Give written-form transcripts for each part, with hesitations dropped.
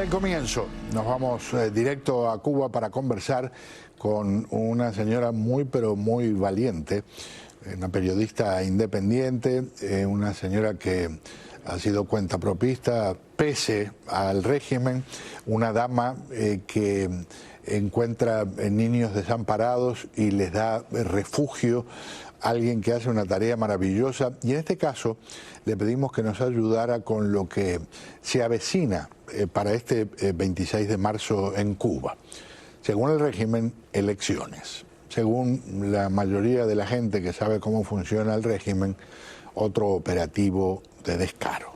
para el comienzo. Nos vamos directo a Cuba para conversar con una señora muy pero muy valiente, una periodista independiente, una señora que ha sido cuentapropista pese al régimen, una dama que encuentra niños desamparados y les da refugio, alguien que hace una tarea maravillosa, y en este caso le pedimos que nos ayudara con lo que se avecina para este 26 de marzo en Cuba. Según el régimen, elecciones. Según la mayoría de la gente que sabe cómo funciona el régimen, otro operativo de descaro.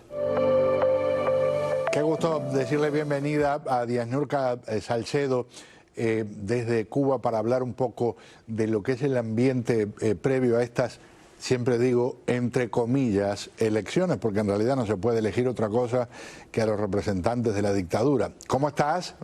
Qué gusto decirle bienvenida a Díaz Niurka Salcedo desde Cuba para hablar un poco de lo que es el ambiente previo a estas, siempre digo, entre comillas, elecciones, porque en realidad no se puede elegir otra cosa que a los representantes de la dictadura. ¿Cómo estás?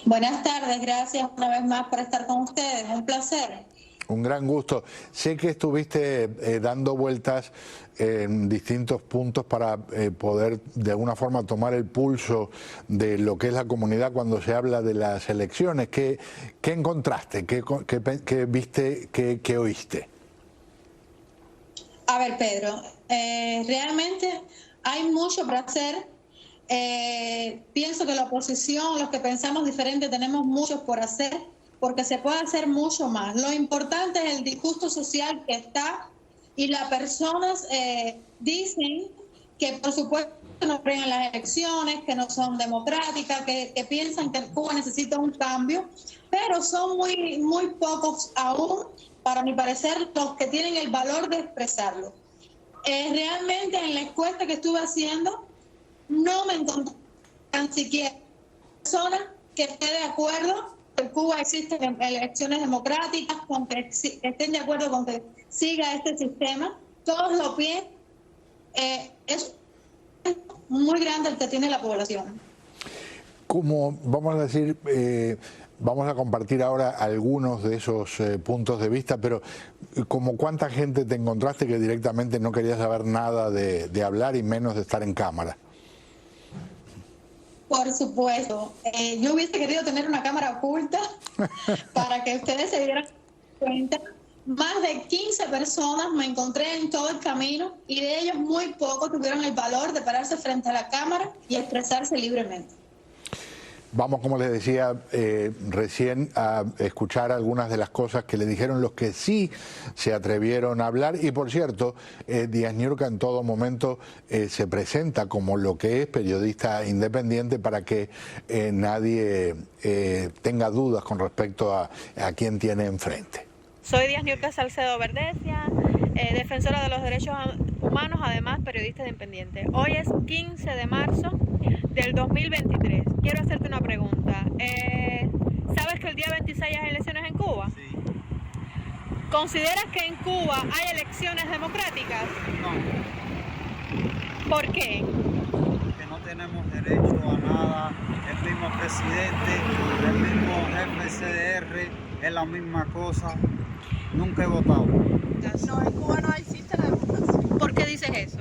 Buenas tardes, gracias una vez más por estar con ustedes, un placer. Un gran gusto. Sé que estuviste dando vueltas en distintos puntos para poder de alguna forma tomar el pulso de lo que es la comunidad cuando se habla de las elecciones. ¿Qué encontraste? ¿Qué viste? ¿Qué oíste? A ver, Pedro, realmente hay mucho para hacer. Pienso que la oposición, los que pensamos diferente, tenemos mucho por hacer, porque se puede hacer mucho más. Lo importante es el disgusto social que está, y las personas dicen que por supuesto no creen en las elecciones, que no son democráticas, que piensan que Cuba necesita un cambio, pero son muy pocos aún, para mi parecer, los que tienen el valor de expresarlo. Realmente en la encuesta que estuve haciendo, no me encontré tan siquiera persona que esté de acuerdo que en Cuba existen elecciones democráticas, con que estén de acuerdo con que siga este sistema. Todos lo piensan. Es muy grande el que tiene la población. Como vamos a decir, vamos a compartir ahora algunos de esos puntos de vista, pero como cuánta gente te encontraste que directamente no quería saber nada de hablar y menos de estar en cámara. Por supuesto. Yo hubiese querido tener una cámara oculta para que ustedes se dieran cuenta. Más de 15 personas me encontré en todo el camino, y de ellos muy pocos tuvieron el valor de pararse frente a la cámara y expresarse libremente. Vamos, como les decía recién, a escuchar algunas de las cosas que le dijeron los que sí se atrevieron a hablar. Y por cierto, Díaz Niurka en todo momento se presenta como lo que es, periodista independiente, para que nadie tenga dudas con respecto a quién tiene enfrente. Soy Díaz Niurka Salcedo Verdesia, defensora de los derechos humanos, además periodista independiente. Hoy es 15 de marzo del 2023. Quiero hacerte una pregunta. ¿Sabes que el día 26 hay elecciones en Cuba? Sí. ¿Consideras que en Cuba hay elecciones democráticas? No. ¿Por qué? Que no tenemos derecho a nada. El mismo presidente, el mismo jefe CDR, es la misma cosa. Nunca he votado. No, en Cuba no existe la democracia. ¿Por qué dices eso?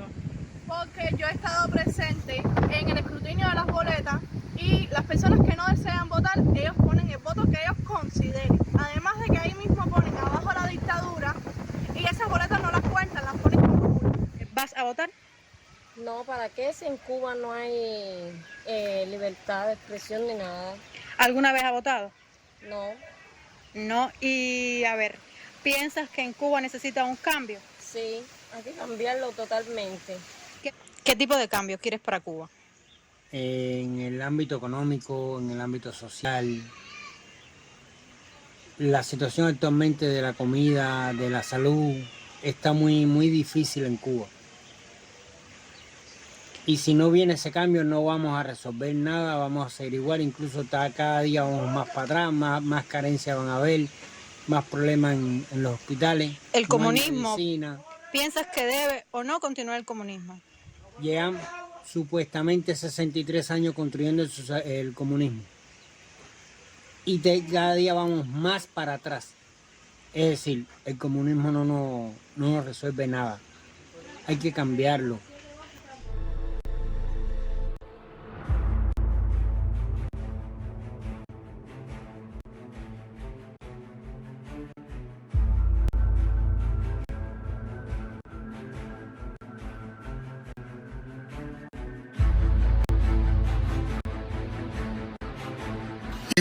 Porque yo he estado presente en el escrutinio de las boletas, y las personas que no desean votar, ellos ponen el voto que ellos consideren. Además de que ahí mismo ponen abajo la dictadura, y esas boletas no las cuentan, las ponen como nulas. ¿Vas a votar? No, ¿para qué? Si en Cuba no hay libertad de expresión ni nada. ¿Alguna vez has votado? No, No. Y a ver, ¿piensas que en Cuba necesita un cambio? sí, hay que cambiarlo totalmente. ¿Qué tipo de cambio quieres para Cuba? En el ámbito económico, en el ámbito social. La situación actualmente de la comida, de la salud, está muy difícil en Cuba. Y si no viene ese cambio, no vamos a resolver nada, vamos a seguir igual, incluso cada día vamos más para atrás, más carencias van a haber, más problemas en los hospitales. El comunismo, medicina. ¿piensas que debe o no continuar el comunismo? Llegan supuestamente 63 años construyendo el comunismo. Y cada día vamos más para atrás. Es decir, el comunismo no nos resuelve nada. Hay que cambiarlo.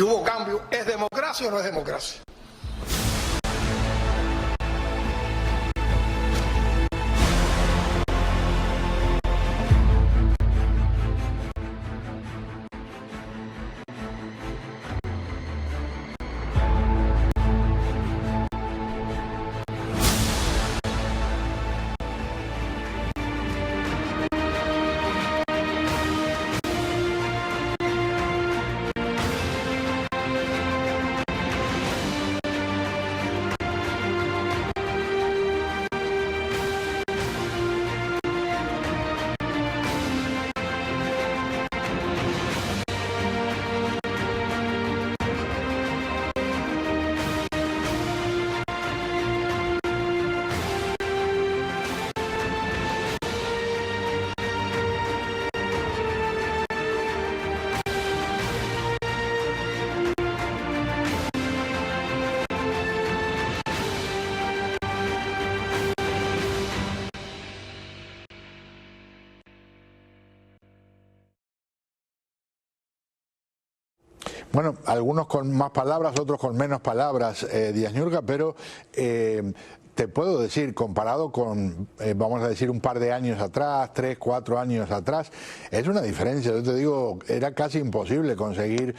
Y hubo cambio. ¿Es democracia o no es democracia? Bueno, algunos con más palabras, otros con menos palabras, Díaz Ñurga, pero te puedo decir, comparado con, vamos a decir, un par de años atrás, 3, 4 años atrás, es una diferencia. Yo te digo, era casi imposible conseguir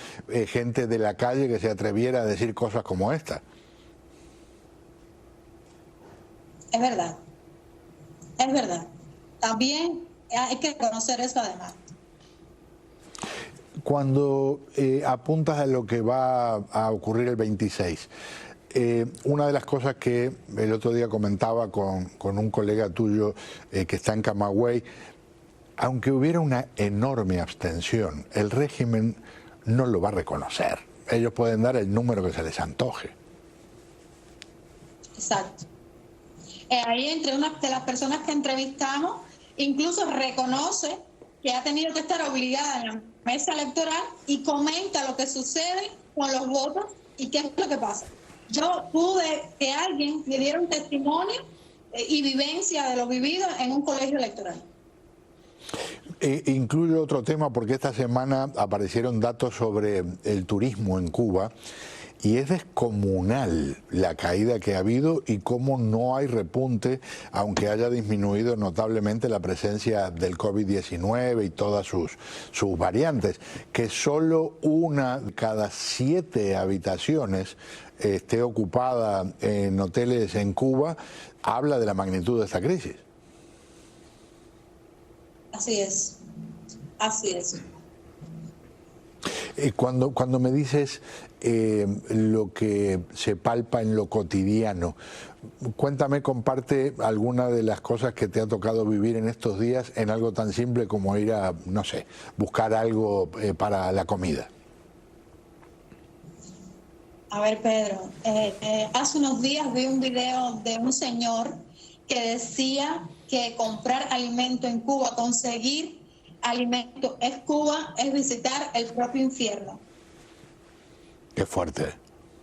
gente de la calle que se atreviera a decir cosas como esta. Es verdad, es verdad. También hay que reconocer eso además. Cuando apuntas a lo que va a ocurrir el 26, una de las cosas que el otro día comentaba con un colega tuyo que está en Camagüey, aunque hubiera una enorme abstención, el régimen no lo va a reconocer. Ellos pueden dar el número que se les antoje. Exacto. Ahí entre una de las personas que entrevistamos, incluso reconoce que ha tenido que estar obligada en la mesa electoral y comenta lo que sucede con los votos y qué es lo que pasa. Yo pude que alguien me diera un testimonio y vivencia de lo vivido en un colegio electoral. Incluyo otro tema porque esta semana aparecieron datos sobre el turismo en Cuba y es descomunal la caída que ha habido y cómo no hay repunte, aunque haya disminuido notablemente la presencia del COVID-19 y todas sus variantes. Que solo una de cada 7 habitaciones esté ocupada en hoteles en Cuba, habla de la magnitud de esta crisis. Así es, así es. Cuando me dices lo que se palpa en lo cotidiano, cuéntame, comparte alguna de las cosas que te ha tocado vivir en estos días en algo tan simple como ir a, no sé, buscar algo para la comida. A ver, Pedro, hace unos días vi un video de un señor que decía que comprar alimento en Cuba, conseguir alimento es Cuba, es visitar el propio infierno. Qué fuerte.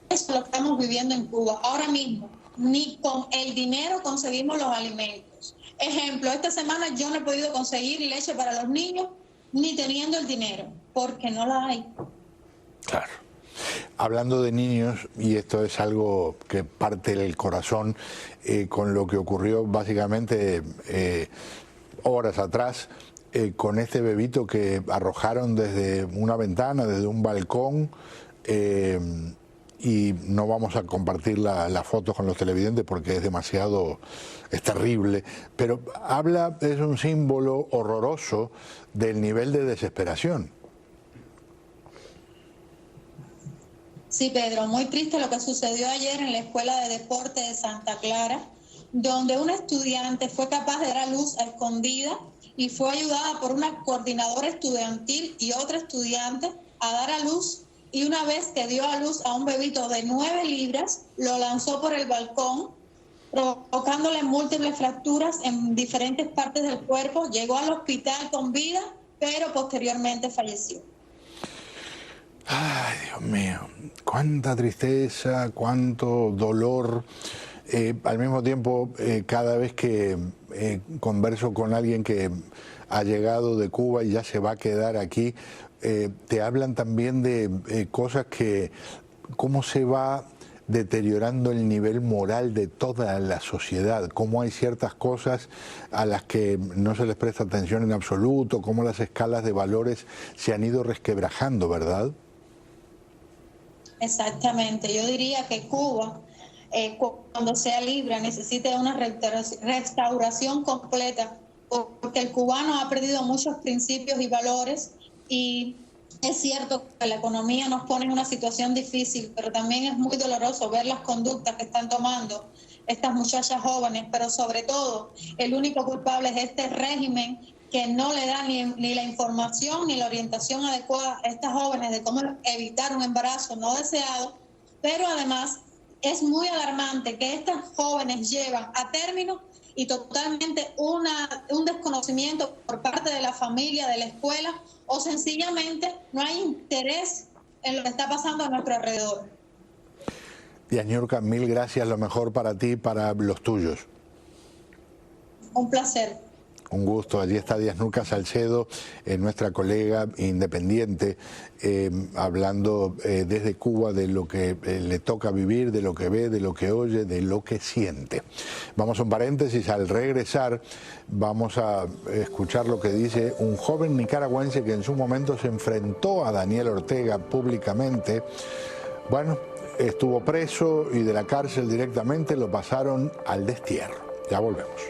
Eso es lo que estamos viviendo en Cuba. Ahora mismo, ni con el dinero conseguimos los alimentos. Ejemplo, esta semana yo no he podido conseguir leche para los niños, ni teniendo el dinero, porque no la hay. Claro. Hablando de niños, y esto es algo que parte del corazón, con lo que ocurrió básicamente horas atrás, con este bebito que arrojaron desde una ventana, desde un balcón, y no vamos a compartir las fotos con los televidentes porque es terrible, pero es un símbolo horroroso del nivel de desesperación. Sí, Pedro, muy triste lo que sucedió ayer en la Escuela de Deporte de Santa Clara, donde una estudiante fue capaz de dar a luz a escondida y fue ayudada por una coordinadora estudiantil y otra estudiante a dar a luz, y una vez que dio a luz a un bebito de 9 libras, lo lanzó por el balcón, provocándole múltiples fracturas en diferentes partes del cuerpo. Llegó al hospital con vida, pero posteriormente falleció. Ay, Dios mío, cuánta tristeza, cuánto dolor. Al mismo tiempo, cada vez que converso con alguien que ha llegado de Cuba y ya se va a quedar aquí, te hablan también de cosas que, cómo se va deteriorando el nivel moral de toda la sociedad, cómo hay ciertas cosas a las que no se les presta atención en absoluto, cómo las escalas de valores se han ido resquebrajando, ¿verdad? Exactamente, yo diría que Cuba, cuando sea libre, necesita una restauración completa, porque el cubano ha perdido muchos principios y valores, y es cierto que la economía nos pone en una situación difícil, pero también es muy doloroso ver las conductas que están tomando estas muchachas jóvenes, pero sobre todo el único culpable es este régimen que no le da ni la información ni la orientación adecuada a estas jóvenes de cómo evitar un embarazo no deseado, pero además es muy alarmante que estas jóvenes llevan a término y totalmente un desconocimiento por parte de la familia, de la escuela, o sencillamente no hay interés en lo que está pasando a nuestro alrededor. Yasniurka, mil gracias, lo mejor para ti y para los tuyos. Un placer. Un gusto. Allí está Yasniurka Salcedo, nuestra colega independiente, hablando desde Cuba de lo que le toca vivir, de lo que ve, de lo que oye, de lo que siente. Vamos a un paréntesis. Al regresar vamos a escuchar lo que dice un joven nicaragüense que en su momento se enfrentó a Daniel Ortega públicamente. Bueno, estuvo preso y de la cárcel directamente lo pasaron al destierro. Ya volvemos.